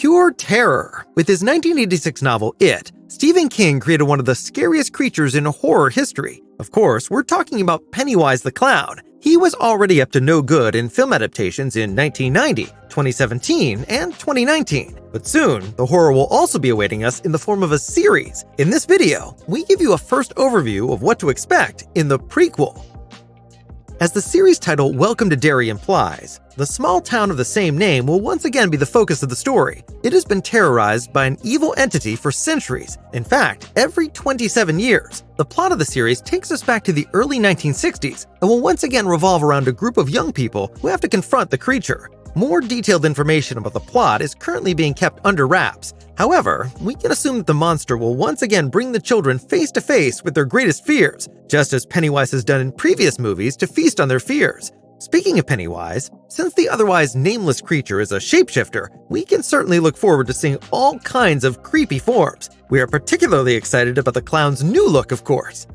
Pure terror. With his 1986 novel It, Stephen King created one of the scariest creatures in horror history. Of course, we're talking about Pennywise the Clown. He was already up to no good in film adaptations in 1990, 2017, and 2019. But soon, the horror will also be awaiting us in the form of a series. In this video, we give you a first overview of what to expect in the prequel. As the series title Welcome to Derry implies, the small town of the same name will once again be the focus of the story. It has been terrorized by an evil entity for centuries. In fact, every 27 years. The plot of the series takes us back to the early 1960s and will once again revolve around a group of young people who have to confront the creature. More detailed information about the plot is currently being kept under wraps. However, we can assume that the monster will once again bring the children face to face with their greatest fears, just as Pennywise has done in previous movies to feast on their fears. Speaking of Pennywise, since the otherwise nameless creature is a shapeshifter, we can certainly look forward to seeing all kinds of creepy forms. We are particularly excited about the clown's new look, of course.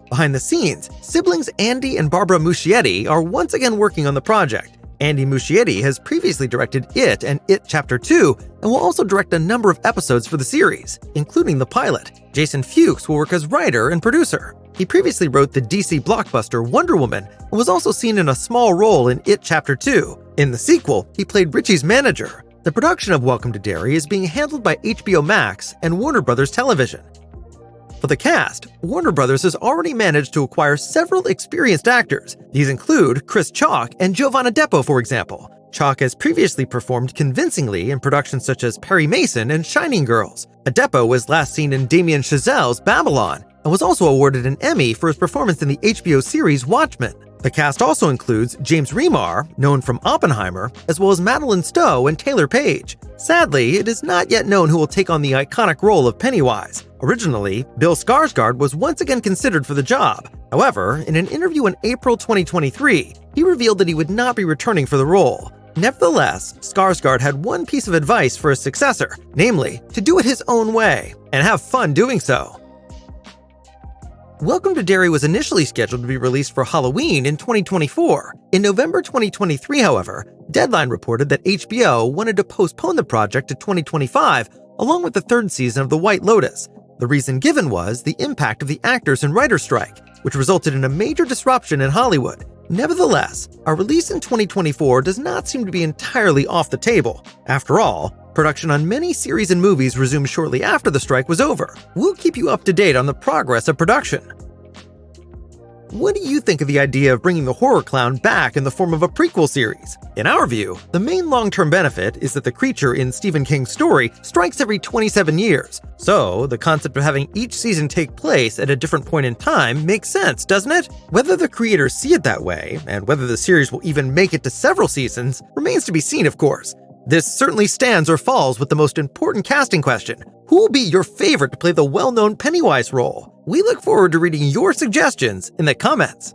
Behind the scenes, siblings Andy and Barbara Muschietti are once again working on the project. Andy Muschietti has previously directed It and It Chapter 2 and will also direct a number of episodes for the series, including the pilot. Jason Fuchs will work as writer and producer. He previously wrote the DC blockbuster Wonder Woman and was also seen in a small role in It Chapter 2. In the sequel, he played Richie's manager. The production of Welcome to Derry is being handled by HBO Max and Warner Bros. Television. For the cast, Warner Bros. Has already managed to acquire several experienced actors. These include Chris Chalk and Giovanna Depo, for example. Chalk has previously performed convincingly in productions such as Perry Mason and Shining Girls. Adepo was last seen in Damien Chazelle's Babylon and was also awarded an Emmy for his performance in the HBO series Watchmen. The cast also includes James Remar, known from Oppenheimer, as well as Madeline Stowe and Taylor Page. Sadly, it is not yet known who will take on the iconic role of Pennywise. Originally, Bill Skarsgård was once again considered for the job. However, in an interview in April 2023, he revealed that he would not be returning for the role. Nevertheless, Skarsgård had one piece of advice for his successor, namely, to do it his own way, and have fun doing so. Welcome to Derry was initially scheduled to be released for Halloween in 2024. In November 2023, however, Deadline reported that HBO wanted to postpone the project to 2025, along with the third season of The White Lotus. The reason given was the impact of the actors and writers' strike, which resulted in a major disruption in Hollywood. Nevertheless, a release in 2024 does not seem to be entirely off the table. After all, production on many series and movies resumed shortly after the strike was over. We'll keep you up to date on the progress of production. What do you think of the idea of bringing the horror clown back in the form of a prequel series? In our view, the main long-term benefit is that the creature in Stephen King's story strikes every 27 years. So, the concept of having each season take place at a different point in time makes sense, doesn't it? Whether the creators see it that way, and whether the series will even make it to several seasons, remains to be seen, of course. This certainly stands or falls with the most important casting question. Who will be your favorite to play the well-known Pennywise role? We look forward to reading your suggestions in the comments.